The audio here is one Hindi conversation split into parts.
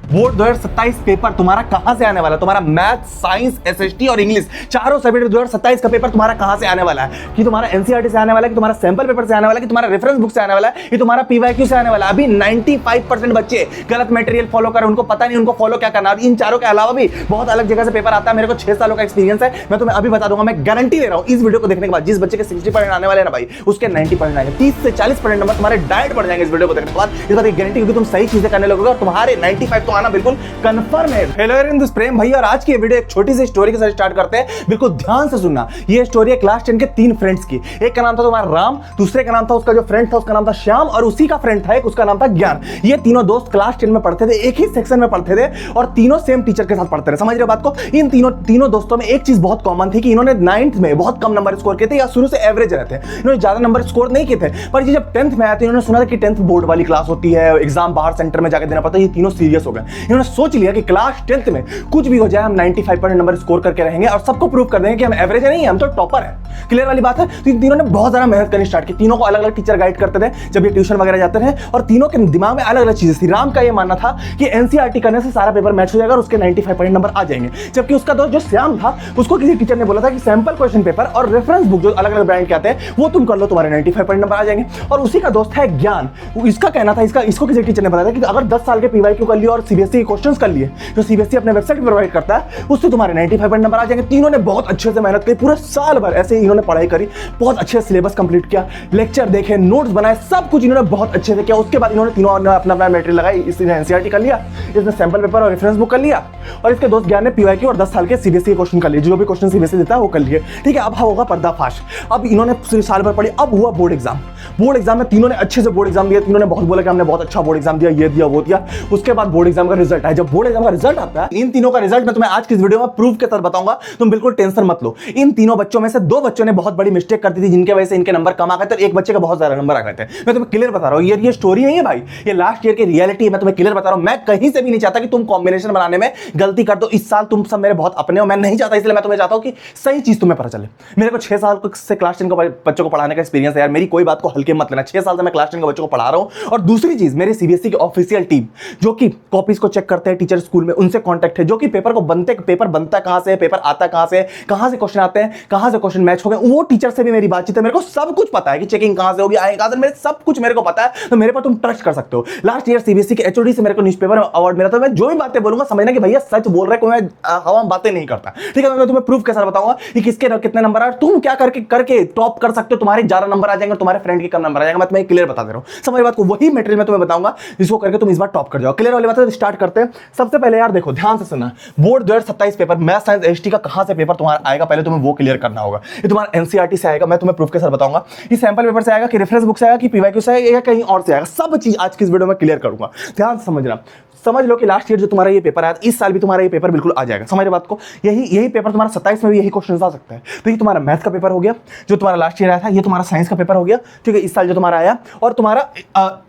बोर्ड 2027 पेपर तुम्हारा कहां से आने वाला है? तुम्हारा मैथ, साइंस, एसएसटी और इंग्लिश चारों सब्जेक्ट 2027 का पेपर तुम्हारा कहां से आने वाला है? कि तुम्हारा एनसीईआरटी से आने वाला है, कि तुम्हारा सैंपल पेपर से आने वाला है, कि तुम्हारा रेफरेंस बुक से आने वाला है, कि तुम्हारा पीवाईक्यू से आने वाला है? अभी 95% बच्चे गलत मटेरियल फॉलो कर रहे हैं, उनको पता नहीं उनको फॉलो क्या करना है। इन चारों के अलावा भी बहुत अलग जगह से पेपर आता है। मेरे को 6 सालों का एक्सपीरियंस है, मैं तुम्हें अभी बता दूंगा, मैं गारंटी दे रहा हूं इस वीडियो को देखने के बाद जिस बच्चे के 60% आने वाले हैं ना भाई, उसके 90% आएंगे, 30 से 40% नंबर तुम्हारे डायरेक्ट बढ़ जाएंगे इस वीडियो को देखने के बाद। इस बात की गारंटी, क्योंकि तुम सही चीजें करने लगोगे और तुम्हारे 95 तो आना बिल्कुल कंफर्म है। हेलो एवरीवन, प्रेम भाई और आज की वीडियो एक छोटी सी स्टोरी के साथ स्टार्ट करते हैं। बिल्कुल ध्यान से सुनना। ये स्टोरी है क्लास 10 के 3 फ्रेंड्स की। एक का नाम था तुम्हारा राम, दूसरे का नाम था, उसका जो फ्रेंड था उसका नाम था श्याम, और उसी का फ्रेंड था एक, उसका नाम था ज्ञान। ये तीनों दोस्त क्लास 10 में पढ़ते थे, एक ही सेक्शन में पढ़ते थे और तीनों सेम टीचर के साथ पढ़ते थे। समझ रहे हो बात को? इन तीनों दोस्तों में एक चीज बहुत कॉमन थी कि इन्होंने 9th में बहुत कम नंबर स्कोर किए थे या शुरू से एवरेज रहते हैं। इन्होंने ज्यादा नंबर स्कोर नहीं किए थे, पर ये जब 10th में आए थे इन्होंने सुना था कि 10th बोर्ड वाली क्लास होती है, एग्जाम बाहर सेंटर में जाकर देना पड़ता है। ये तीनों सीरियस हो गए। इन्होंने सोच लिया कि क्लास 10th में कुछ भी हो जाए हम 95% नंबर स्कोर करके रहेंगे और सबको प्रूव कर देंगे कि हम एवरेज नहीं है, हम तो टॉपर है। क्लियर वाली बात है? तो इन तीनों ने बहुत ज्यादा मेहनत करनी स्टार्ट की। तीनों को अलग अलग टीचर गाइड करते थे जब ये ट्यूशन वगैरह जाते थे, और तीनों के दिमाग में अलग अलग चीजें थी। राम का ये मानना था कि एनसीईआरटी करने से सारा पेपर मैच हो जाएगा और उसके 95% नंबर आ जाएंगे, जबकि उसका दोस्त जो श्याम था उसको किसी टीचर ने बोला था कि सैंपल क्वेश्चन पेपर और रेफरेंस बुक जो अलग अलग ब्रांड के आते हैं वो तुम कर लो, तुम्हारे 95% नंबर आ जाएंगे। और उसी का दोस्त है ज्ञान, इसका कहना था, इसको किसी टीचर ने बताया था कि अगर 10 साल के पीवाईक्यू कर लिए और सीबीएसई क्वेश्चंस कर लिए जो सीबीएसई अपने वेबसाइट पर प्रोवाइड करता है, उससे तुम्हारे 95% नंबर आ जाएंगे। तीनों ने बहुत अच्छे से मेहनत की, पूरे साल भर ऐसे इन्होंने पढ़ाई करी, बहुत अच्छे सिलेबस कंप्लीट किया, लेक्चर देखे, नोट्स बनाए, सब कुछ इन्होंने बहुत अच्छे से किया। उसके बाद इन्होंने तीनों ने अपना मटेरियल लगाई। इसने एनसीईआरटी कर लिया, इसने सैंपल पेपर और रेफरेंस बुक कर लिया, और इसके दोस्त ज्ञान ने पीवाईक्यू और 10 साल के सीबीएसई क्वेश्चन कर लिए, जो भी क्वेश्चन सीबीएसई देता है वो कर लिए। ठीक है, अब होगा पर्दाफाश। अब इन्होंने पूरे साल भर पढ़ी, अब हुआ बोर्ड एग्जाम। बोर्ड एग्जाम में तीनों ने अच्छे से बोर्ड एग्जाम दिया। तीनों ने बहुत बोला कि हमने बहुत अच्छा बोर्ड एग्जाम दिया, ये दिया वो दिया। उसके बाद बोर्ड एग्जाम का रिजल्ट आया। जब बोर्ड एग्जाम का रिजल्ट आता है, इन तीनों का रिजल्ट मैं तुम्हें आज की इस वीडियो में प्रूफ के साथ बताऊंगा, तुम बिल्कुल टेंशन मत लो। इन तीनों बच्चों में से 2 बच्चों ने बहुत बड़ी मिस्टेक कर दी थी, जिनके वजह से इनके नंबर कम आ गए थे, एक बच्चे का बहुत ज्यादा नंबर आ गए थे। मैं तुम्हें क्लियर बता रहा हूं, ये स्टोरी है भाई, ये लास्ट ईयर की रियलिटी है। मैं तुम्हें क्लियर बता रहा हूं, मैं कहीं से भी नहीं चाहता कि तुम कॉम्बिनेशन बनाने में गलती कर दो। इस साल तुम सब मेरे बहुत अपने हो, मैं नहीं चाहता, इसलिए मैं तुम्हें चाहता हूं कि सही चीज तुम्हें पता चले। मेरे को 6 साल से क्लास 10 के बच्चों को पढ़ाने का एक्सपीरियंस है यार, मेरी कोई बात को हल्के मत लेना। 6 साल से मैं क्लास 10 के बच्चों को पढ़ा रहा हूं। और दूसरी चीज, मेरी सीबीएसई की ऑफिशियल टीम जो कि कॉपीज को चेक करते हैं टीचर स्कूल में, उनसे कॉन्टैक्ट है, जो कि पेपर बनता कहां से, पेपर आता कहां से क्वेश्चन आते हैं, कहां से क्वेश्चन मैच हो गए, वो टीचर से भी मेरी बातचीत है। मेरे को सब कुछ पता है कि चेकिंग कहां से होगी, आएगा कहां से, मेरे सब कुछ मेरे को पता है। तो मेरे पर तुम ट्रस्ट कर सकते हो। लास्ट ईयर सीबीएसई के एचओडी से मेरे को न्यूज़पेपर अवार्ड मिला, तो मैं जो भी बातें बोलूंगा समझना कि भैया सच बोल रहा है, कोई मैं हवा में बातें नहीं करता। ठीक है, मैं तुम्हें प्रूफ के साथ बताऊंगा कि किसके कितने नंबर आ, तुम क्या करके टॉप कर सकते हो। तुम्हारे ज्यादा नंबर आ जाएंगे, तुम्हारे फ्रेंड के कम नंबर आ जाएगा। मैं तुम्हें क्लियर बता दे रहा हूं, समझ बात को। वही मटेरियल मैं तुम्हें बताऊंगा जिसको करके तुम इस बार टॉप कर जाओ। क्लियर वाली बात है, स्टार्ट करते हैं। सबसे पहले यार देखो, ध्यान से सुनना। Board 2027 paper math, science, ST का कहां से पेपर तुम्हारा आएगा, पहले तुम्हें वो क्लियर करना होगा। ये तुम्हारा एनसीईआरटी से आएगा, मैं तुम्हें प्रूफ के साथ बताऊंगा। ये सैंपल पेपर से आएगा, कि रेफरेंस बुक से आएगा, कि पीवाईक्यू से आएगा, या कहीं और से आएगा, सब चीज आज की इस वीडियो में क्लियर करूंगा। ध्यान से समझना। समझ लो कि लास्ट ईयर जो तुम्हारा ये पेपर आया, इस साल भी तुम्हारा ये पेपर बिल्कुल आ जाएगा। समझ रहे बात को? यही पेपर तुम्हारा 27 में भी यही क्वेश्चन आ सकता है। तो ये तुम्हारा मैथ का पेपर हो गया जो तुम्हारा लास्ट ईयर आया था, ये तुम्हारा साइंस का पेपर हो गया, ठीक है, इस साल जो तुम्हारा आया, और तुम्हारा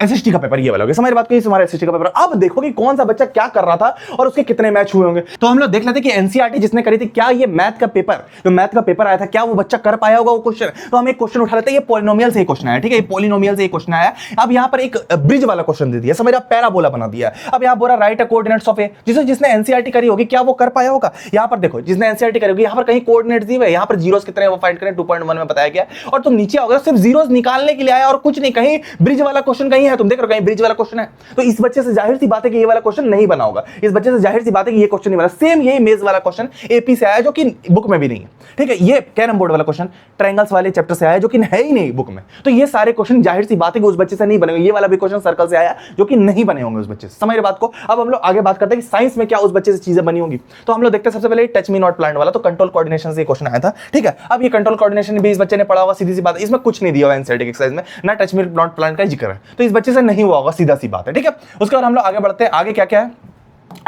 एसएसटी का पेपर ये वाला हो गया। समझ रहे बात को? ये तुम्हारा एसएसटी का पेपर। अब देखो कि कौन सा बच्चा क्या कर रहा था और उसके कितने मैच हुए होंगे। तो हम लोग देख लेते कि एनसीईआरटी जिसने करी थी, क्या ये मैथ का पेपर आया था, क्या वो बच्चा कर पाया होगा वो क्वेश्चन। तो हम एक क्वेश्चन उठा लेते हैं, ये पॉलिनोमियल से क्वेश्चन आया, ठीक है, पॉलिनोमियल से क्वेश्चन आया। अब यहाँ पर एक ब्रिज वाला क्वेश्चन दे दिया, समझ रहा, पैराबोला बना दिया। अब यहाँ बोला राइट अ कोऑर्डिनेट्स ऑफ ए, जिसने एनसीईआरटी करी होगी, क्या वो कर पाया होगा। यहाँ पर देखो, जिसने एनसीईआरटी करी होगी, यहाँ पर कहीं कोऑर्डिनेट्स दिए हुए, यहाँ पर जीरोस कितने वो फाइंड करें, 2.1 में बताया गया। और तुम नीचे आओगे सिर्फ जीरोस निकालने के लिए आया और कुछ नहीं। कहीं ब्रिज वाला क्वेश्चन कहीं है, तुम देख रहे हो कहीं ब्रिज वाला क्वेश्चन है। तो इस बच्चे से जाहिर सी बात है कि ये वाला क्वेश्चन नहीं बना होगा। इस बच्चे से जाहिर सी बात है कि ये क्वेश्चन नहीं बना। सेम यही मेज वाला क्वेश्चन एपी से आया, जो कि बुक में भी नहीं है। ठीक है, ये कैरम बोर्ड वाला क्वेश्चन ट्रायंगल्स वाले चैप्टर से आया, जो कि है ही नहीं बुक में। तो ये सारे क्वेश्चन जाहिर सी बात है कि उस बच्चे से नहीं बनेंगे। ये वाला भी क्वेश्चन सर्कल से आया, जो कि नहीं बने होंगे उस बच्चे से। समझ रहे बात को? अब हम लोग आगे बात करते हैं कि साइंस में क्या उस बच्चे से चीजें बनी होंगी। तो हम लोग देखते हैं सबसे पहले टच मी नॉट प्लांट वाला, तो कंट्रोल कोऑर्डिनेशन से क्वेश्चन आया था। ठीक है, अब ये कंट्रोल कोऑर्डिनेशन भी इस बच्चे ने पढ़ा होगा, सीधी सी बात है। इसमें कुछ नहीं दिया हुआ एनसीईआरटी एक्सरसाइज में, ना टच मी नॉट प्लांट का जिक्र है, तो इस बच्चे से नहीं हुआ होगा, सीधा सी बात है। ठीक है, उसके बाद हम लोग आगे बढ़ते हैं। आगे क्या क्या है?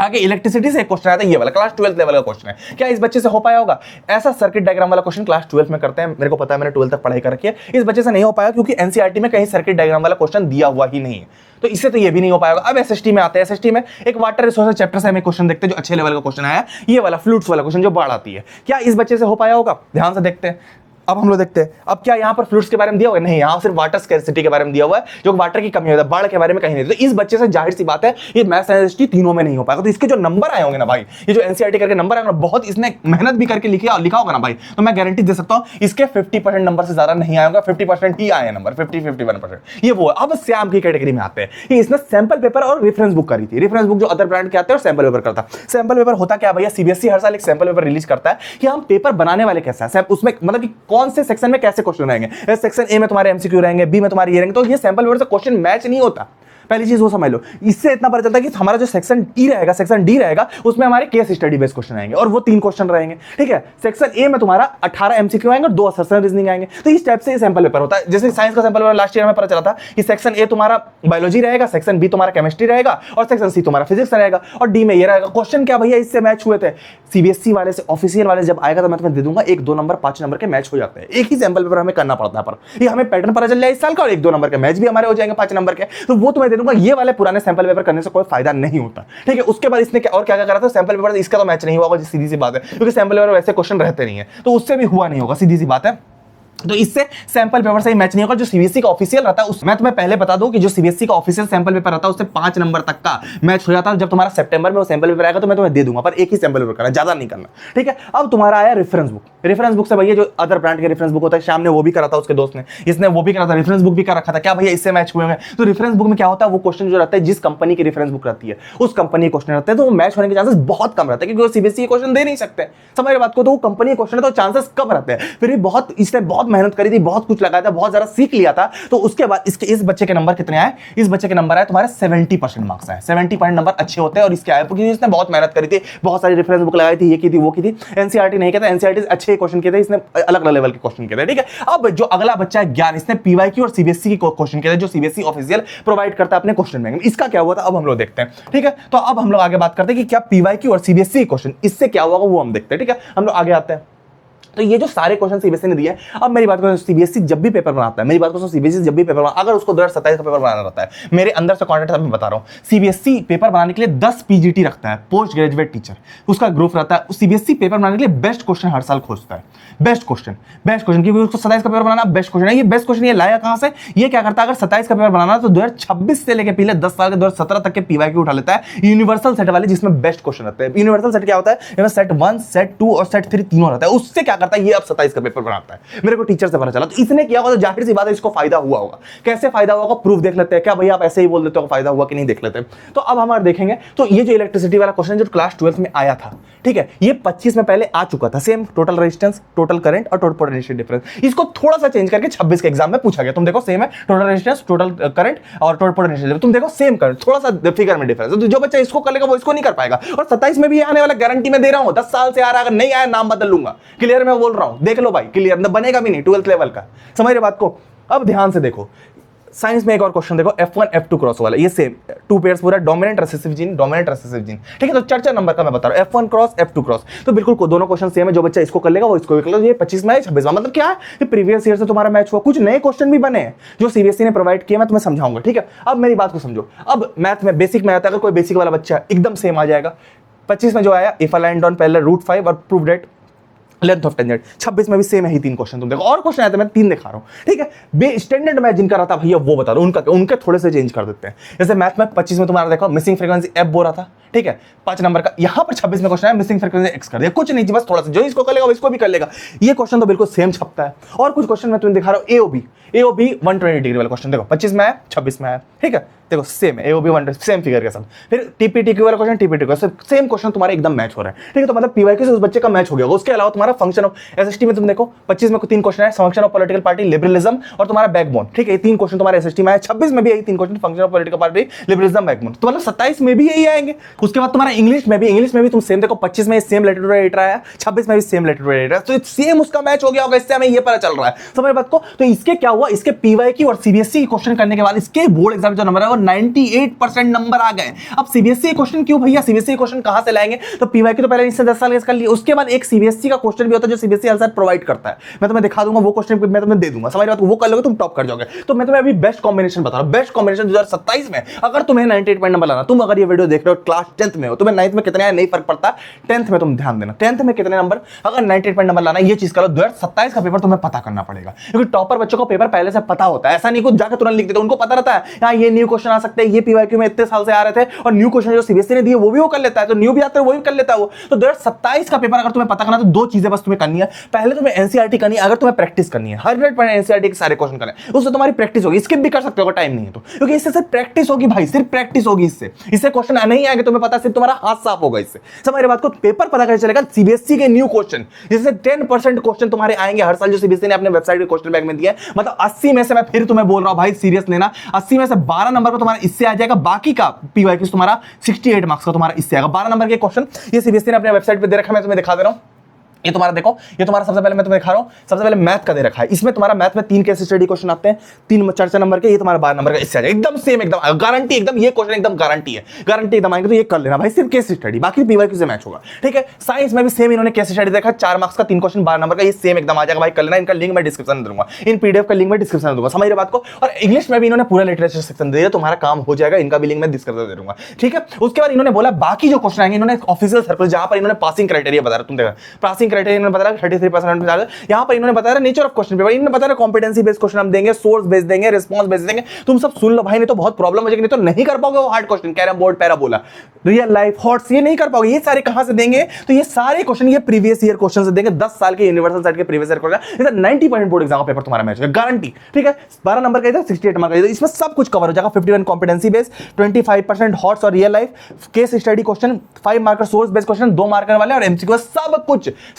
आगे इलेक्ट्रिसिटी से एक क्वेश्चन आया था, ये वाला क्लास 12 लेवल का क्वेश्चन है। क्या इस बच्चे से हो पाया होगा? ऐसा सर्किट डायग्राम वाला क्वेश्चन क्लास 12 में करते हैं, मेरे को पता है, मैंने 12 तक पढ़ाई कर रखी है। इस बच्चे से नहीं हो पाया क्योंकि एनसीईआरटी में कहीं सर्किट डायग्राम वाला क्वेश्चन दिया हुआ ही नहीं है, तो इससे तो ये भी नहीं हो पाएगा। अब एसएसटी में आते हैं। एसएसटी में एक वाटर रिसोर्सेज चैप्टर से हमें क्वेश्चन देखते हैं, जो अच्छे लेवल का क्वेश्चन आया, ये वाला फ्लूट्स वाला क्वेश्चन जो बाढ़ आती है। क्या इस बच्चे से हो पाया होगा? ध्यान से देखते हैं। अब हम लोग देखते हैं, अब क्या यहाँ पर फ्लूइड्स के बारे में दिया हुआ है? नहीं, यहाँ सिर्फ वाटर स्कैर्सिटी के बारे में दिया हुआ है, जो वाटर की कमी होता है, बाढ़ के बारे में कहीं नहीं। तो इस बच्चे से जाहिर सी बात है ये मैथ्स एसएसटी तीनों में नहीं हो पाएगा। तो इसके जो नंबर आए होंगे ना भाई, ये जो एनसीईआरटी करके नंबर आए, बहुत इसने मेहनत भी करके लिखा होगा ना भाई, तो मैं गारंटी दे सकता हूँ इसके 50% नंबर से ज्यादा नहीं आएगा, 50% ही आए नंबर, 50-51%। ये वो है। अब सैम की कैटेगरी में आते हैं, इसने सैंपल पेपर और रेफरेंस बुक करी थी। रेफरेंस बुक जो अदर ब्रांड के आते हैं और सैंपल पेपर करता है। सैंपल पेपर होता क्या भैया, सीबीएसई हर साल एक सैंपल पेपर रिलीज करता है कि हम पेपर बनाने वाले कैसा है, उसमें मतलब कि कौन से सेक्शन में कैसे क्वेश्चन रहेंगे। सेक्शन ए में तुम्हारे एमसीक्यू रहेंगे, बी में तुम्हारे ये रहेंगे। तो ये सैंपल पेपर से क्वेश्चन मैच नहीं होता, पहली चीज वो समझ लो। इससे इतना पता चलता है कि हमारा जो सेक्शन ई रहेगा, सेक्शन डी रहेगा, उसमें हमारे केस स्टडी बेस्ड क्वेश्चन आएंगे और वो 3 क्वेश्चन रहेंगे, ठीक है। सेक्शन ए में तुम्हारा 18 एमसीक्यू आएंगे और 2 असर्शन रीजनिंग आएंगे। तो इस टाइप से ये सैंपल पेपर होता है। जैसे साइंस का सैंपल पेपर लास्ट ईयर में पता चला था कि सेक्शन ए तुम्हारा बायोलॉजी रहेगा, सेक्शन बी तुम्हारा केमिस्ट्री रहेगा और सेक्शन सी तुम्हारा फिजिक्स रहेगा और डी में ये रहेगा। क्वेश्चन क्या भैया इससे मैच हुए थे, सीबीएसई वाले से ऑफिशियल वाले जब आएगा तो मैं तुम्हें दे दूंगा 1-2 नंबर 5 नंबर के मैच हो जाते हैं। एक ही सैंपल पेपर हमें करना पड़ता है, पर ये हमें पैटर्न पता चल जाए इस साल का और 1-2 नंबर के मैच भी हमारे हो जाएंगे 5 नंबर के, तो वो तुम्हें दे दूंगा। ये वाले पुराने सैंपल पेपर करने से कोई फायदा नहीं होता, ठीक है। उसके बाद इसने और क्या करा था, सैंपल पेपर इसका तो मैच नहीं हुआ, सीधी सी बात है, क्योंकि सैंपल पेपर वैसे क्वेश्चन रहते नहीं है, तो उससे भी हुआ नहीं होगा, सीधी सी बात है। तो इससे सैंपल पेपर से ही मैच नहीं होगा। जो सीबीएसई का ऑफिशियल रहता है उस, मैं तुम्हें पहले बता दूं कि जो सीबीएसई का ऑफिशियल सैंपल पेपर रहता है उससे 5 नंबर तक का मैच हो जाता है। जब तुम्हारा सितंबर में वो सैंपल पेपर आएगा तो मैं तुम्हें दे दूंगा, पर एक ही सैंपल पेपर करना, ज्यादा नहीं करना, ठीक है। अब तुम्हारा आया रेफरेंस बुक। रेफरेंस बुक से भैया जो अदर ब्रांड के रेफरेंस बुक होता है, श्याम ने वो भी करा था, उसके दोस्त ने, इसने वो भी करा था, रेफरेंस बुक भी कर रखा था। क्या भैया इससे मैच हुए हैं? तो रेफरेंस बुक में क्या होता है, वो क्वेश्चन जो रहता है जिस कंपनी की रेफरेंस बुक रहती है उस कंपनी के क्वेश्चन रहते हैं, तो वो मैच होने के चांसेस बहुत कम रहते हैं, क्योंकि वो सीबीएसई क्वेश्चन दे नहीं सकते। समझ बात को, तो वो कंपनी के क्वेश्चन है तो चांसेस कम रहते हैं। फिर भी बहुत इसने बहुत मेहनत करी थी, बहुत कुछ लगाया था, बहुत ज्यादा सीख लिया था। तो उसके बाद इस बच्चे के नंबर कितने आए? इस बच्चे के नंबर आए तुम्हारे 70% मार्क्स आए। 70% नंबर अच्छे होते हैं और इसके आए क्योंकि इसने बहुत मेहनत करी थी, बहुत सारी रेफरेंस बुक लगाई थी, ये की थी वो की थी। एनसीईआरटी नहीं कहता, एनसीईआरटी अच्छे क्वेश्चन किए थे, इसने अलग अलग लेवल के क्वेश्चन किए थे, ठीक है। अब जो अगला बच्चा है ज्ञान, इसने पीवाईक्यू और सीबीएसई के क्वेश्चन किए थे, जो सीबीएसई ऑफिशियल प्रोवाइड करता है अपने क्वेश्चन बैंक में। इसका क्या हुआ था अब हम लोग देखते हैं, ठीक है। तो अब हम लोग आगे बात करते हैं कि क्या पीवाईक्यू और सीबीएसई क्वेश्चन इससे क्या हुआ वो हम देखते हैं, ठीक है। हम लोग आगे आते हैं। तो ये जो सारे क्वेश्चन सीबीएसई ने दिए, अब मेरी बात करो, सीबीएसई जब भी पेपर बनाता है, मेरी बात करो, सीबीएसई जब भी पेपर बनाता है, अगर उसको 2027 का पेपर बनाना रहता है, मेरे अंदर से कॉन्टेक्ट मैं बता रहा हूँ, सीबीएसई पेपर बनाने के लिए 10 पीजीटी रखता है, पोस्ट ग्रेजुएट टीचर, उसका ग्रुप रहता है। सीबीएसई पेपर बनाने के लिए बेस्ट क्वेश्चन हर साल खोजता है, बेस्ट क्वेश्चन, क्योंकि उसको 27 का पेपर बनाना बेस्ट क्वेश्चन है। ये बेस्ट क्वेश्चन ये लाया कहां से? ये क्या करता है, अगर 27 का पेपर बनाना तो 2026 से लेकर पिछले 10 साल के 2017 तक के पीवाईक्यू उठा लेता है, यूनिवर्सल सेट वाले, जिसमें बेस्ट क्वेश्चन रहते हैं। यूनिवर्सल सेट क्या होता है? सेट 1, सेट 2 और सेट 3 तीनों रहता है। उससे क्या करता है, ये अब 27 पेपर बनाता है। मेरे को टीचर से पता चला, तो इसने किया होगा, तो जाहिर सी बात है इसको फायदा हुआ होगा। कैसे फायदा होगा प्रूफ देख लेते हैं। क्या भैया आप ऐसे ही बोल देते हो फायदा हुआ कि नहीं, देख लेते हैं। तो अब हमारे देखेंगे, तो ये जो इलेक्ट्रिसिटी वाला क्वेश्चन जो क्लास 12 में आया था, ठीक है, ये 25 में पहले आ चुका था। Same total resistance, total current और टोटल पोटेंशियल डिफरेंस, इसको थोड़ा सा चेंज करके 26 के एग्जाम में पूछा गया। तुम देखो सेम है, टोटल रेजिस्टेंस, टोटल करंट और टोटल पोटेंशियल, तुम देखो सेम करंट, थोड़ा सा फिगर में डिफरेंस। तो जो बच्चा इसको कर लेगा वो इसको नहीं कर पाएगा। और 27 में भी आने वाला गारंटी मैं दे रहा हूं, 10 साल से आ रहा है, अगर नहीं आया नाम बदल लूंगा। क्लियर मैं बोल रहा हूं, देख लो भाई, क्लियर बनेगा भी नहीं 12th लेवल का। समझ रहे बात को? अब ध्यान से देखो, साइंस में एक और क्वेश्चन देखो, F1 F2 क्रॉस वाला, ये सेम 2 पेयर्स पूरा dominant recessive gene, dominant recessive gene, ठीक है। तो 4 नंबर का मैं बता रहा हूं, F1 क्रॉस F2 क्रॉस, तो बिल्कुल दोनों क्वेश्चन सेम है। जो बच्चा इसको कर लेगा वो इसको भी कर लेगा। ये 25 में है, 26 में, मतलब क्या है, ये प्रीवियस ईयर से तुम्हारा मैच हुआ। कुछ नए क्वेश्चन भी बने हैं जो सीबीएसई ने प्रोवाइड किए, मैं तुम्हें समझाऊंगा, ठीक है। अब मेरी बात को समझो। अब मैथ में बेसिक में आता है, अगर कोई बेसिक वाला बच्चा एकदम सेम आ जाएगा। 25 में जो आया, if a line down parallel √5 और prove that length of tangent, 26 में भी सेम है ही 3 क्वेश्चन। तुम देखो और क्वेश्चन आए थे, मैं 3 दिखा रहा हूं, ठीक है। बे स्टैंडर्ड में जिनका रहता भैया वो बता दो, उनके थोड़े से चेंज कर देते हैं। जैसे मैथ में 25 में तुम्हारा देखो मिसिंग फ्रीक्वेंसी एफ बोल रहा था, ठीक है, 5 नंबर का। यहां पर 26 में क्वेश्चन है, मिसिंग फ्रीक्वेंसी एक्स कर दिया, कुछ नहीं, बस थोड़ा सा, जो इसको कर लेगा वो इसको भी कर लेगा। ये क्वेश्चन तो बिल्कुल सेम छपता है। और कुछ क्वेश्चन मैं तुम्हें दिखा रहा हूं, एओबी 120 डिग्री वाला क्वेश्चन देखो, 25 में है, 26 में है, ठीक है, देखो सेम है, एओबी 1 सेम फिगर के साथ। फिर टीपीटीक्यू वाला क्वेश्चन, टीपीटीक्यू सेम क्वेश्चन तुम्हारे एकदम मैच हो रहा है, ठीक है। तो मतलब पीवाईक्यू से उस बच्चे का मैच हो गया। उसके अलावा तुम्हारा फंक्शन ऑफ एसएसटी में तुम देखो, 25 में 3 क्वेश्चन है, function of political party, liberalism और तुम्हारा बैकबोन, ठीक है। ये 3 क्वेश्चन तुम्हारे एसएसटी में है। 26 में भी यही 3 question, function of political party, liberalism, backbone. तो मतलब 27 में भी यही आएंगे। उसके बाद तुम्हारा इंग्लिश में भी तुम सेम देखो, 25 में सेम लेटर एडिटर आया, 26 में भी सेम लेटर एडिटर, तो सेम उसका मैच हो गया होगा। इससे हमें ये पता चल रहा है, समझ बात को। तो इसके क्या हुआ, इसके पीवाईक्यू और सीबीएसई क्वेश्चन करने के बाद इसके बोर्ड एग्जाम जो नंबर है वो 98% नंबर आ गए। अब सीबीएसई क्वेश्चन क्यों भैया, सीबीएसई क्वेश्चन कहां से लाएंगे, तो पीवाईक्यू तो पहले इससे 10 साल कर लिए, उसके बाद एक सीबीएसई का क्वेश्चन भी होता है जो सीबीएसई आंसर प्रोवाइड करता है, मैं तुम्हें दिखा दूंगा वो क्वेश्चन, मैं तुम्हें दे दूंगा, समझ रहे हो, वो कर लोगे तुम टॉप कर जाओगे। तो मैं तुम्हें अभी बेस्ट कॉम्बिनेशन बता रहा हूं, बेस्ट कॉम्बिनेशन 2027 में अगर तुम्हें 98 पॉइंट नंबर लाना, तुम अगर ये वीडियो देख रहे हो क्लास 10th में हो, तुम्हें 9th में कितने आए नहीं फर्क पड़ता, 10th में तुम ध्यान देना, 10th में कितने नंबर, अगर 98 पॉइंट नंबर लाना, ये चीज करो, 2027 का पेपर तुम्हें पता करना पड़ेगा, क्योंकि टॉपर बच्चों को पेपर पहले से पता होता है, ऐसा नहीं कुछ जाकर तुरंत लिख देते, उनको पता रहता है हाँ ये न्यू क्वेश्चन आ सकते हैं, ये पीवाईक्यू में इतने साल से आ रहे थे, और न्यू क्वेश्चन जो सीबीएसई ने दिए वो भी वो कर लेता है, तो न्यू भी आते हैं वो भी कर लेता है वो। तो 2027 का पेपर अगर तुम्हें पता करना तो दो चीजें बस तुम्हें करनी है, पहले तुम्हें एनसीईआरटी करनी है, अगर तुम्हें प्रैक्टिस करनी है 100% एनसीईआरटी के सारे क्वेश्चन करने, उससे तुम्हारी प्रैक्टिस होगी, स्किप भी कर सकते हो अगर टाइम नहीं है तो, क्योंकि इससे सिर्फ प्रैक्टिस होगी भाई, सिर्फ प्रैक्टिस होगी, इससे क्वेश्चन नहीं आएंगे, तुम्हें पता, सिर्फ तुम्हारा हाथ साफ होगा इससे, समझ रहे बात को, पेपर पता कैसे चलेगा, सीबीएसई के न्यू क्वेश्चन, जिससे 10% क्वेश्चन तुम्हारे आएंगे हर साल, जो सीबीएसई ने अपने वेबसाइट के क्वेश्चन बैंक में दिया है, मतलब 80 में से, मैं फिर तुम्हें बोल रहा हूं भाई सीरियस लेना, 80 में से 12 नंबर का तुम्हारा इससे आ जाएगा, बाकी का पीवाईक्यू तुम्हारा 68 मार्क्स का तुम्हारा इससे आएगा, 12 नंबर के क्वेश्चन ये सीबीएसई ने अपने वेबसाइट पे दे रखा है, मैं तुम्हें दिखा दे रहा हूं, ये तुम्हारा देखो, ये तुम्हारा सबसे पहले मैं तुम्हें दिखा रहा हूं, सबसे पहले मैथ का दे रखा है, इसमें तुम्हारा मैथ में 3 केस स्टडी क्वेश्चन आते हैं, 3 4 नंबर के, ये तुम्हारा 12 नंबर का इससे आ जाएगा, एकदम सेम, एकदम गारंटी, एकदम ये क्वेश्चन एकदम गारंटी है, गारंटी एकदम आएंगे, तो ये कर लेना भाई, सिर्फ केस स्टडी, बाकी पीवाईक्यू से मैच होगा, ठीक है। साइंस में भी सेम इन्होंने केस स्टडी देखा, 4 मार्क्स का 3 क्वेश्चन 12 नंबर का, ये सेम एकदम आ जाएगा भाई, कर लेना, इनका लिंक मैं डिस्क्रिप्शन में दूंगा, इन पीडीएफ का लिंक मैं डिस्क्रिप्शन में दूंगा, समझ रहे बात को। और इंग्लिश में भी इन्होंने पूरा लिटरेचर सेक्शन दे दिया, तुम्हारा काम हो जाएगा, इनका भी लिंक मैं डिस्क्रिप्शन दे दूंगा, ठीक है। उसके बाद इन्होंने बोला बाकी जो क्वेश्चन आएंगे, इन्होंने ऑफिशियल सर्कल जहां पर इन्होंने पासिंग क्राइटेरिया बता रहा, तुम देखा पासिंग क्राइटेरिया इन्होंने बताया 33%, यहां पर इन्होंने बताया नेचर ऑफ क्वेश्चन पेपर, इन्होंने बताया कॉम्पिटेंसी बेस्ड क्वेश्चन हम देंगे, सोर्स बेस्ड देंगे, रिस्पांस बेस्ड देंगे, तुम सब सुन लो भाई, नहीं तो बहुत प्रॉब्लम हो जाएगी, नहीं तो नहीं कर पाओगे वो hard question, carrom board, parabola, real life, hots, ये नहीं कर पाओगे, ये सारे कहां से देंगे, तो ये सारे क्वेश्चन ये प्रीवियस ईयर क्वेश्चन से देंगे, 10 साल के यूनिवर्सल सेट के प्रीवियस ईयर क्वेश्चन, इधर 90% बोर्ड एग्जाम का पेपर तुम्हारा मैच होगा, गारंटी, ठीक है। 12 नंबर का इधर 68 नंबर का इधर, इसमें सब कुछ कवर हो जाएगा, 51 कॉम्पिटेंसी बेस्ड, 25% हॉट्स और real life, case study question, 5 marker source based question, 2 marker वाले, और एमसीक्यू,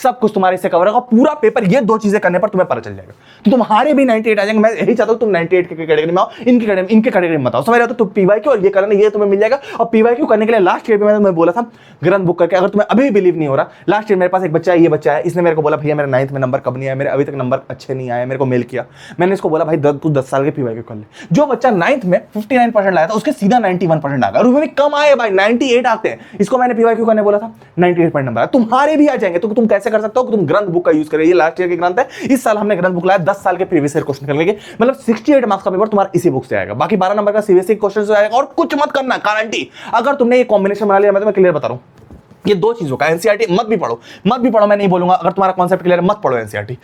सब कुछ तुम्हारे इससे कवर होगा, पूरा पेपर ये दो चीजें करने पर तुम्हें पता चल जाएगा, तो तुम्हारे भी 98 आ जाएंगे, मैं यही चाहता हूं तुम 98 के कैटेगरी में आओ, इनके कैटेगरी में बताओ, समझ रहे हो, तो पीवाईक्यू और ये करना, ये तुम्हें मिल जाएगा। और पीवाईक्यू करने के लिए लास्ट ईयर पे मैंने बोला था ग्रंथ बुक करके, अगर तुम्हें अभी भी बिलीव नहीं हो रहा, लास्ट ईयर मेरे पास एक बच्चा है, ये बच्चा है, इसने मेरे को बोला भैया मेरा 9th में नंबर कब नहीं आया, मेरे अभी तक नंबर अच्छे नहीं आए, मेरे को मेल किया, मैंने इसको बोला भाई तू 10 साल के पीवाईक्यू कर ले, जो बच्चा 9th में 59% लाया था उसके सीधा 91% आ गया, और उसमें भी कम आए भाई, 98 आते हैं, इसको मैंने पीवाईक्यू करने बोला था, 98 पॉइंट नंबर, तुम्हारे भी आ जाएंगे, तो तुम कैसे कर सकते हो, तुम ग्रंथ बुक का यूज करें, ये लास्ट ईयर की ग्रंथ है, इस साल हमने ग्रंथ बुक लाया, 10 साल के प्रीवियस ईयर क्वेश्चन कर लेंगे, मतलब 68 मार्क्स का पेपर तुम्हारा इसी बुक से आएगा, बाकी 12 नंबर का सीबीएसई क्वेश्चन से आएगा, और कुछ मत करना, गारंटी, अगर तुमने ये कॉम्बिनेशन बना लिया, मैं तुम्हें क्लियर बता रहा हूं, ये दो चीजों का एनसीईआरटी मत भी पढ़ो, मैं नहीं बोलूंगा, अगर तुम्हारा कॉन्सेप्ट क्लियर है मत पढ़ो एनसीईआरटी,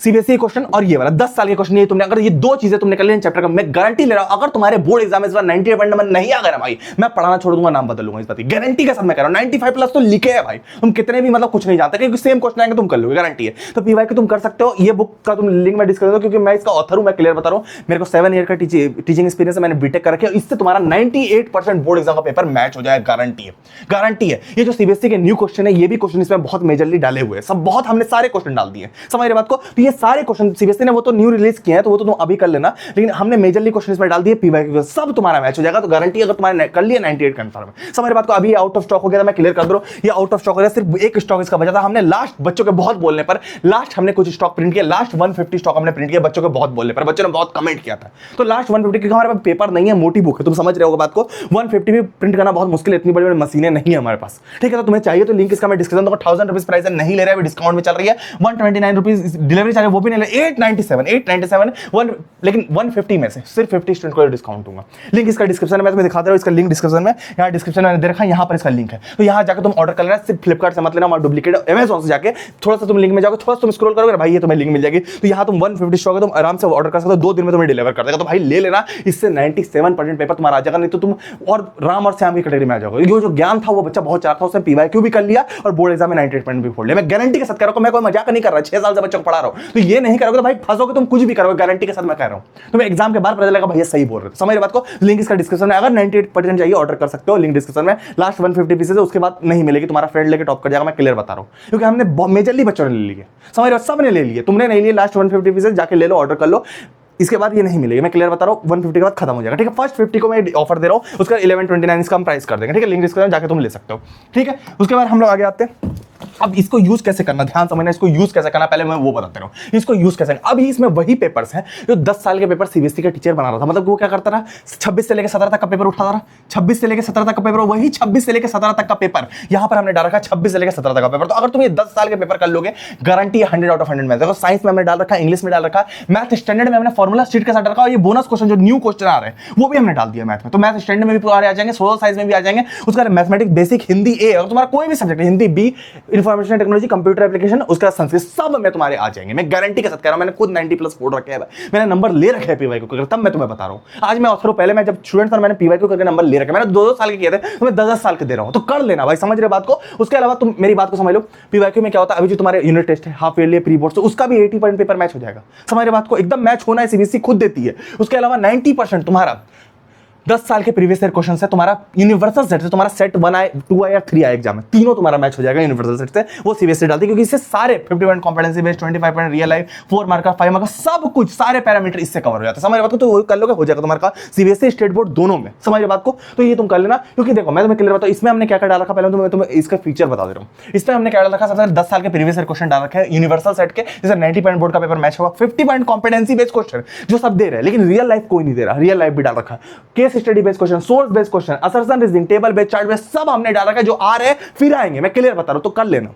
सीबीएसई क्वेश्चन और ये वाला 10 साल के क्वेश्चन, ये तुमने अगर ये दो चीजें तुमने कर ली चैप्टर का, मैं गारंटी ले रहा हूं, अगर तुम्हारे बोर्ड एग्जाम इस बार 98 नंबर नहीं आ गया भाई, मैं पढ़ाना छोड़ दूंगा, नाम बदल लूंगा, इस बात की गारंटी के साथ मैं कह रहा हूं, 95 प्लस तो लिखे है भाई, तुम कितने भी मतलब कुछ नहीं जानते, क्योंकि सेम क्वेश्चन आएंगे तुम कर लोगे, गारंटी है। तो पीवाईक्यू तुम कर सकते हो, ये बुक का तुम लिंक मैं डिस्क्रिप्शन में, क्योंकि मैं इसका ऑथर हूं, मैं क्लियर बता रहा हूं, मेरे को 7 ईयर का टीचिंग एक्सपीरियंस है, मैंने बीटेक कर रखा है, इससे तुम्हारा 98% बोर्ड एग्जाम का पेपर मैच हो जाएगा, गारंटी है। ये जो सीबीएसई के न्यू क्वेश्चन है, ये भी क्वेश्चन इसमें बहुत मेजरली डाले हुए हैं, सब बहुत हमने सारे क्वेश्चन डाल दिए, समझ रहे बात को, तो ये सारे क्वेश्चन सीबीएसई ने वो तो न्यू रिलीज किया है, तो वो तो तुम अभी कर लेना, लेकिन हमने मेजरली क्वेश्चन इसमें डाल दिए पीवाईक्यू, सब तुम्हारा मैच हो जाएगा, तो गारंटी अगर तुम्हारे कर लिया 98 कंफर्म है। समझ रहे बात को, अभी आउट ऑफ स्टॉक हो गया था, मैं क्लियर कर दूं, ये आउट ऑफ स्टॉक हो गया, सिर्फ एक स्टॉक इसका बचा था, हमने लास्ट बच्चों के बहुत बोलने पर लास्ट हमने कुछ स्टॉक प्रिंट किया, लास्ट 150 स्टॉक हमने प्रिंट किया बच्चों के बहुत बोलने पर, बच्चों ने बहुत कमेंट किया था, तो लास्ट 150, क्योंकि हमारे पास पेपर नहीं है, मोटी बुक है, तुम समझ रहे हो बात को, 150 भी प्रिंट करना बहुत मुश्किल है, इतनी बड़ी बड़ी मशीनें नहीं है हमारे पास, ठीक है। तो तुम्हें चाहिए तो लिंक इसका मैं डिस्क्रिप्शन दूंगा, 1000 रुपीज प्राइस है, नहीं ले रहा है, डिस्काउंट में चल रही है, 129 रुपीज डिलीवरी चार्ज, वो भी नहीं ले, 897 लेकिन 150 में से सिर्फ 50 स्टूडेंट को डिस्काउंट दूंगा। लिंक इसका डिस्क्रिप्शन में, मैं तुम्हें दिखाता हूं, इसका लिंक डिस्क्रिप्शन में, यहाँ डिस्क्रिप्शन में दे रखा है, यहाँ पर इसका लिंक है, तो यहाँ जाकर तुम ऑर्डर कर लेना, सिर्फ फ्लिपकार्ट से मत लेना, और डुप्लीकेट अमेज़न से जाके थोड़ा सा तुम लिंक में जाओगे, थोड़ा सा तुम स्क्रॉल करोगे भाई, ये तुम्हें लिंक मिल जाएगी, तो यहाँ तुम 150 स्टॉक है, तुम आराम से ऑर्डर कर सकते हो, 2 दिन में तुम्हें डिलीवर कर देगा, तो भाई ले लेना, इससे 97% पेपर तुम्हारा आ जाएगा, नहीं तो तुम और राम और श्याम की कैटेगरी में आ जाओगे। जो ज्ञान था वो बच्चा बहुत चाहता था, उसने पीवाईक्यू भी कर लिया और बोर्ड एग्जाम में 98% भी फोड़ लिया, मैं गारंटी के साथ कह रहा हूं, मैं कोई मजाक नहीं कर रहा, 6 साल से बच्चों को पढ़ा रहा हूं, तो ये नहीं करोगे तो भाई फंसोगे, तुम कुछ भी करोगे, गारंटी के साथ मैं कह रहा हूं, तुम्हें एग्जाम के बाद पता चलेगा भैया सही बोल रहे थे, समझ रहे बात को। लिंक इसका डिस्क्रिप्शन में, अगर 98% चाहिए ऑर्डर कर सकते हो, लिंक डिस्क्रिप्शन में, लास्ट 150 पीसेस है, उसके बाद नहीं मिलेगी, तुम्हारा फ्रेंड लेके टॉप कर जाएगा, मैं क्लियर बता रहा हूं, क्योंकि हमने मेजरली बच्चों ने ले लिए, समझ रहे हो, सब ने ले लिए, तुमने नहीं लिए, लास्ट 150 पीसेस जाके ले लो, ऑर्डर कर लो, इसके बाद ये नहीं मिलेगी, मैं क्लियर बता रहा हूँ, 150 के बाद खत्म हो जाएगा, ठीक है। फर्स्ट 50 को मैं ऑफर दे रहा हूँ, उसका 1129 इसका हम प्राइस कर देंगे, ठीक है, लिंक डिस्क्रिप्शन जाके तुम ले सकते हो, ठीक है। उसके बाद हम लोग आगे आते हैं, अब इसको यूज कैसे करना, ध्यान समझना, इसको यूज कैसे करना पहले मैं वो बताते रहूं, इसको यूज कैसे करना। अभी इसमें वही पेपर्स हैं जो 10 साल के पेपर सीबीएसई का टीचर बना रहा था, मतलब वो क्या करता रहा, 26 से लेकर 17 तक का पेपर उठाता रहा, 26 से लेकर 17 तक का पेपर, वही 26 से लेकर 17 तक का पेपर यहां पर हमने डाल रखा है, 26 से लेकर 17 तक का पेपर। तो अगर तुम ये 10 साल के पेपर कर लोगे, गारंटी 100 आउट ऑफ 100 में। देखो साइंस में हमने डाल रखा है, इंग्लिश में डाल रखा है, मैथ स्टैंडर्ड में हमने फॉर्मूला शीट के साथ डाल रखा है, और ये बोनस क्वेश्चन जो न्यू क्वेश्चन आ रहे हैं वो भी हमने डाल दिया मैथ में। तो मैथ स्टैंडर्ड में भी पूरे आ जाएंगे, सोशल साइंस में भी आ जाएंगे, उसका मैथमेटिक्स बेसिक, हिंदी ए, और तुम्हारा कोई भी subject, Hindi B, information technology, computer application, उसका संस्कृत, सब में तुम्हारे आ जाएंगे। मैं गारंटी के साथ कह रहा हूं, मैंने खुद 90+ फोड़ रखे हैं, मैंने नंबर ले रखे हैं पीवाईक्यू करके, तब मैं तुम्हें बता रहा हूं। आज मैं ऑस्करो, पहले मैं जब स्टूडेंट था मैंने पीवाईक्यू करके नंबर ले रखे, मैंने 2-2 साल के किए थे, तो मैं 10-10 साल के दे रहा हूं, तो कर लेना भाई, समझ रहे बात को। उसके अलावा तुम मेरी बात को समझ लो, पीवाईक्यू में क्या होता है, अभी जो तुम्हारे यूनिट टेस्ट है, हाफ ईयरली, प्री बोर्ड, तो उसका भी 80 पॉइंट पेपर मैच हो जाएगा। समझ रहे बात को, एकदम मैच होना है, सीबीएसई खुद देती है। उसके अलावा 90% तुम्हारा 10 साल के प्रीवियस ईयर क्वेश्चन से तुम्हारा यूनिवर्सल सेट से, तुम्हारा सेट 1 आए, 2 आए या 3 आए एग्जाम में, तीनों तुम्हारा मैच हो जाएगा यूनिवर्सल सेट से, वो सीबीएसई डालती है, क्योंकि इससे सारे 50 point competency based, 25 point real life, 4 mark का, 5 मार्क का, सब कुछ, सारे पैरामीटर इससे कवर हो जाते हैं। समझ बात को, तो वो कर लोगे, हो जाएगा तुम्हारा सीबीएसई स्टेट बोर्ड दोनों में। समझ बात को, तो ये तुम कर लेना, क्योंकि देखो मैं तुम्हें क्लियर बताऊं, इसमें हमने क्या क्या डाल रखा, पहले तो मैं तुम्हें इसका फीचर बता दे रहा हूं। इसमें हमने क्या डाल रखा, सबसे 10 साल के प्रीवियस ईयर क्वेश्चन डाल रखे हैं यूनिवर्सल सेट के, जैसे 90 पॉइंट बोर्ड का पेपर मैच होगा, 50 पॉइंट कॉम्पिटेंसी बेस्ड क्वेश्चन जो सब दे रहे हैं, लेकिन रियल लाइफ कोई नहीं दे रहा, रियल लाइफ भी डाल रखा है, case study based question, source based question, assertion reasoning, table based, chart based, सब हमने डाल रखा है, जो आ रहे हैं फिर आएंगे, मैं क्लियर बता रहा हूं, तो कर लेना।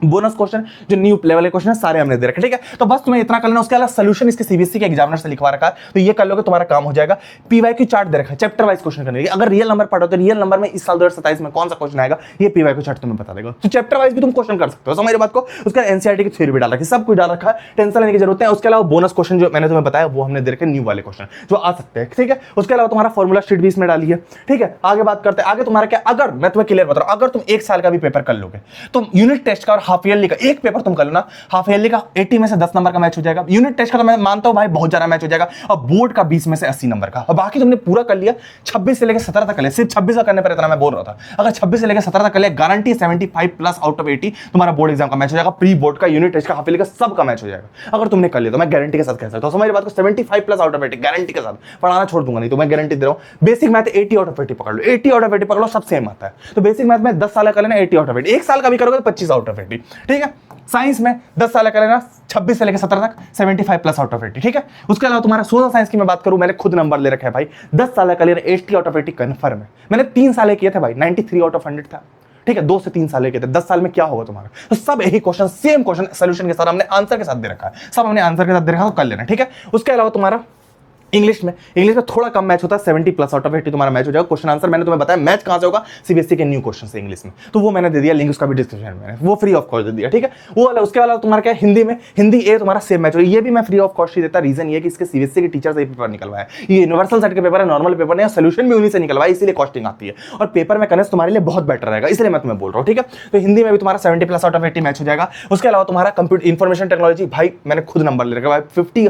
बोनस क्वेश्चन जो न्यू लेवल के क्वेश्चन है सारे हमने दे रखे, ठीक है। तो बस तुम्हें इतना कर लेना, उसके अलावा सॉल्यूशन इसके सीबीएसई के एग्जामिनर से लिखवा रखा है, तो ये कर लोगे, तुम्हारा काम हो जाएगा। पीवाईक्यू चार्ट दे रखा है, चैप्टर वाइज क्वेश्चन करने के, अगर रियल नंबर पढ़ो तो रियल नंबर में इस साल 2027 में कौन सा क्वेश्चन आएगा, ये पीवाईक्यू चार्ट तुम्हें बता देगा। तो चैप्टर वाइज भी तुम क्वेश्चन कर सकते हो, समझ बात को। उसका एनसीईआरटी की थ्योरी भी डाल रखी है, सब कुछ डाल रखा है, टेंशन लेने की जरूरत है। उसके अलावा बोनस क्वेश्चन जो मैंने तुम्हें बताया वो हमने दे रखे, न्यू वाले क्वेश्चन जो आ सकते हैं, ठीक है। उसके अलावा तुम्हारा फॉर्मूला शीट भी इसमें डाली है, ठीक है। आगे बात करते हैं, आगे तुम्हारा क्या, अगर मैं तुम्हें क्लियर बता रहा हूं, अगर तुम 1 साल का भी पेपर कर लोगे, तुम यूनिट टेस्ट का और हाफ ईयरली का एक पेपर तुम कर लो ना, हाफ ईयरली का 80 में से 10 नंबर का मैच हो जाएगा, यूनिट टेस्ट का तो मैं मानता हूं भाई बहुत ज्यादा मैच हो जाएगा, और बोर्ड का 20 में से 80 नंबर का, और बाकी तुमने पूरा कर लिया। 26 से लेकर 17 तक कर लिया, सिर्फ 26 का करने पर इतना मैं बोल रहा था, अगर 26 से लेकर 17 तक कर लिया, गारंटी 75+ आउट ऑफ 80 तुम्हारा बोर्ड एग्जाम का मैच हो जाएगा, प्री बोर्ड का, यूनिट टेस्ट का, हाफ ईयरली का, सब का मैच हो जाएगा। अगर तुमने कर लिया तो मैं गारंटी के साथ कह सकता हूं, समझ बात को, 75+ आउट ऑफ 80 गारंटी के साथ, पढ़ाना छोड़ दूंगा नहीं, तो मैं गारंटी दे रहा हूं। बेसिक मैथ 80 आउट ऑफ 80 पकड़ लो, 80 आउट ऑफ 80 पकड़ लो, सब सेम आता है। तो बेसिक मैथ में 10 साल का लेना 80 आउट ऑफ 80, 1 साल का भी करोगे तो 25 आउट ऑफ 80, ठीक है। साइंस में 10 साल का लेना 26 से लेकर 17 तक 75+ आउट ऑफ 80, ठीक है। उसके अलावा तुम्हारा सोशल साइंस की मैं बात करूं, मैंने खुद नंबर ले रखा है भाई, 10 साल का लेना 80 आउट ऑफ 80 कन्फर्म है। मैंने 3 साल किए थे भाई, 93 आउट ऑफ 100 था, ठीक है। 2 से 3 साल के थे, 10 साल में क्या होगा तुम्हारा। तो सब यही क्वेश्चन, सेम क्वेश्चन सोल्यूशन के साथ हमने आंसर के साथ दे रखा है, सब हमने आंसर के साथ दे रखा है, तो कर लेना, ठीक है। उसके अलावा तुम्हारा इंग्लिश में थोड़ा कम मैच होता है, 70+ आउट ऑफ 80 तुम्हारा मैच हो जाएगा। क्वेश्चन आंसर मैंने तुम्हें बताया मैच कहां से होगा, सीबीएसई के न्यू क्वेश्चन से इंग्लिश में, तो वो मैंने दे दिया, लिंक उसका भी डिस्क्रिप्शन में, वो फ्री ऑफ कॉस्ट दे दिया, ठीक है। वो वाला, उसके अलावा तुम्हारा क्या, हिंदी में, हिंदी ए तुम्हारा सेम मैच होगा, ये भी मैं फ्री ऑफ कॉस्ट ही देता। रीजन ये कि इसके सीबीएसई के टीचर से पेपर निकलवाया, ये यूनिवर्सल सेट के पेपर है, नॉर्मल पेपर नहीं है, सोल्यूशन भी उन्हीं से निकलवाया, इसीलिए कॉस्टिंग आती है, और पेपर में करने से तुम्हारे लिए बहुत बेटर रहेगा, इसलिए मैं तुम्हें बोल रहा हूँ, ठीक है। तो हिंदी में भी तुम्हारा 70+ आउट ऑफ 80 मैच हो जाएगा। उसके अलावा तुम्हारा कंप्यूटर इंफॉर्मेशन टेक्नोलॉजी, भाई मैंने खुद नंबर ले रखा है भाई,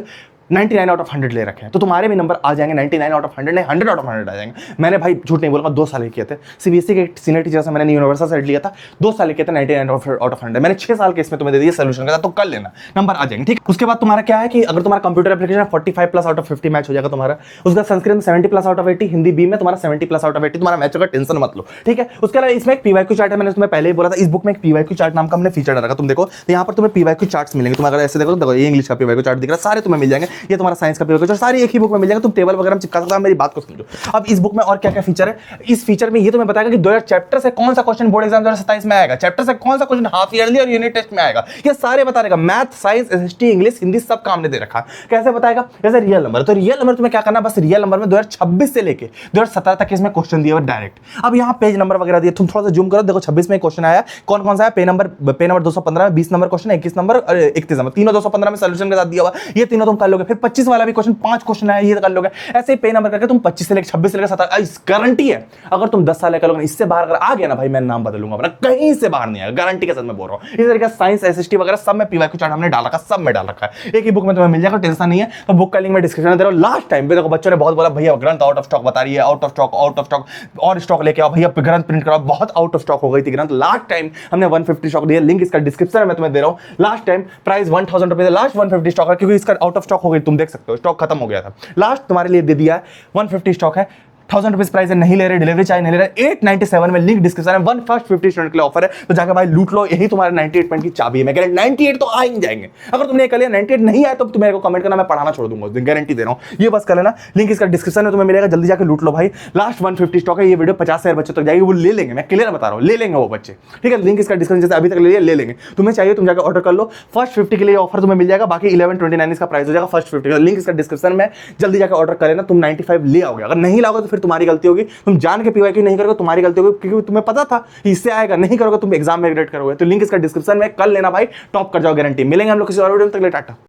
99 आउट ऑफ 100 ले रखे हैं, तो तुम्हारे भी नंबर आ जाएंगे 99 आउट ऑफ 100 नहीं, 100 आउट ऑफ 100 आ जाएंगे। मैंने भाई झूठ नहीं बोलूंगा, 2 साल किए थे सीबीएसई के सीनियर टीचर से, मैंने यूनिवर्सल सेट लिया था, 2 साल किए थे, 99 आउट ऑफ 100 मैंने 6 साल के इसमें तुम्हें दे दिया सोल्यूशन का, तो कर लेना, नंबर आ जाएंगे, ठीक। उसके बाद तुम्हारा क्या है कि अगर तुम्हारा computer application 45+ out of 50 match हो जाएगा तुम्हारा। उसका संस्कृत में 70+ आउट ऑफ 80, हिंदी बी में तुम्हारा 70+ आउट ऑफ 80 तुम्हारा मैच होगा, टेंशन मत लो, ठीक है। उसके अलावा इसमें एक पीवाईक्यू चार्ट है, मैंने तुम्हें पहले ही बोला था, इस बुक में एक पीवाईक्यू चार्ट नाम का हमने फीचर डाला, तुम देखो तो यहाँ पर तुम्हें पीवाईक्यू चार्ट्स मिलेंगे। तुम अगर ऐसे देखो, ये इंग्लिश का पीवाईक्यू चार्ट दिख रहा है, सारे तुम्हें मिल जाएंगे, ये तुम्हारा साइंस का पीवाईक्यू चार्ट, सारी एक ही बुक में मिल जाएगा, तुम टेबल वगैरह में चिपका सकते हो। मेरी बात को समझो, अब इस बुक में और क्या क्या फीचर है, इस फीचर में ये तुम्हें बताएगा कि 2000 चैप्टर से कौन सा क्वेश्चन बोर्ड एग्जाम 2027 में आएगा, चैप्टर से कौन सा क्वेश्चन हाफ ईयरली और यूनिट टेस्ट में आएगा, ये सारे बता देगा। Math, science, SST, English, Hindi सब काम ने दे रखा है। कैसे बताएगा, जैसे रियल नंबर, तो रियल नंबर तुम्हें क्या करना, बस रियल नंबर में 2026 से लेके 2017 तक इसमें क्वेश्चन दिए हुए डायरेक्ट। अब यहाँ पेज नंबर वगैरह दिए, तुम थोड़ा सा जूम करो, देखो 26 में क्वेश्चन आया, कौन कौन सा है, पे नंबर 215 में 20 नंबर क्वेश्चन, 21 नंबर और 31 नंबर, तीनों 215 में सोल्यूशन के साथ दिया हुआ, ये तीनों तुम कर लोगे। फिर 25 वाला भी क्वेश्चन 5 क्वेश्चन आया, ये कर लोगे। ऐसे पे नंबर करके तुम 25 से लेकर 26 से लेकर 27, गारंटी है अगर तुम 10 साल का लोगे, इससे बाहर अगर आ गया ना भाई, मैं नाम बदलूंगा अपना, कहीं से बाहर नहीं आएगा, गारंटी के साथ मैं बोल रहा हूं। इस तरीके से साइंस, एसएसटी वगैरह सब में पीवाईक्यू चार्ट हमने डाल रखा, सब में डाल रखा है, एक ही बुक में तुम्हें मिल जाएगा, टेंशन नहीं है। तो बुक का लिंक मैं डिस्क्रिप्शन में दे रहा हूं। लास्ट टाइम पे देखो बच्चों ने बहुत बोला भैया ग्रंथ आउट ऑफ स्टॉक बता रही है, आउट ऑफ स्टॉक और स्टॉक लेके आओ भैया, ग्रंथ प्रिंट कराओ, बहुत आउट ऑफ स्टॉक हो गई थी ग्रंथ। लास्ट टाइम हमने 150 स्टॉक दिया, लिंक इसका डिस्क्रिप्शन में मैं तुम्हें दे रहा हूं। लास्ट टाइम प्राइस 1000 रुपए, लास्ट 150 स्टॉक है, क्योंकि इसका आउट ऑफ स्टॉक हो गई, तुम देख सकते हो स्टॉक खत्म हो गया था, लास्ट तुम्हारे लिए दे दिया है 150 स्टॉक है। 1000 रुपीज प्राइस है, नहीं ले रहे, डिलीवरी चार्ज नहीं ले रहे, 897 में, लिंक डिस्क्रिप्शन में, वन फर्स्ट 50 स्टूडेंट के लिए ऑफर है, तो जाकर भाई लूट लो, यही तुम्हारे 98 पॉइंट की चाबी है। मैं कह रहा 98 तो आ ही जाएंगे। अगर तुमने कर लिया 98 नहीं आया तो तुम मेरे को कमेंट करना, मैं पढ़ाना छोड़ दूंगा उस दिन, गारंटी दे रहा हूं। ये बस कर लेना, लिंक इसका डिस्क्रिप्शन में तुम्हें मिलेगा, जल्दी जाकर लूट लो भाई। लास्ट 150 स्टॉक है, ये वीडियो 50,000 बच्चों तक जाएगी, वो ले लेंगे, मैं क्लियर बता रहा हूं, ले लेंगे वो बच्चे, ठीक है। लिंक इसका डिस्क्रिप्शन जैसे अभी तक ले लिया, ले लेंगे। तुम्हें चाहिए तुम जाकर ऑर्डर कर लो, फर्स्ट 50 के लिए ऑफर तुम्हें मिल जाएगा, बाकी 1129 इसका प्राइस हो जाएगा फर्स्ट 50 का। लिंक इसका डिस्क्रिप्शन में, जल्दी जाकर ऑर्डर कर लेना। तुम 95 ले आओगे, अगर नहीं लाओगे तो फिर तुम्हारी गलती होगी, तुम जान के पीवाईक्यू नहीं करोगे, तुम्हारी गलती होगी, क्योंकि तुम्हें पता था इससे आएगा, नहीं करोगे तुम एग्जाम में रिग्रेट करोगे। तो लिंक इसका डिस्क्रिप्शन में कर लेना भाई, टॉप कर जाओ गारंटी। मिलेंगे हम लोग किसी और वीडियो में, तक ले टाटा।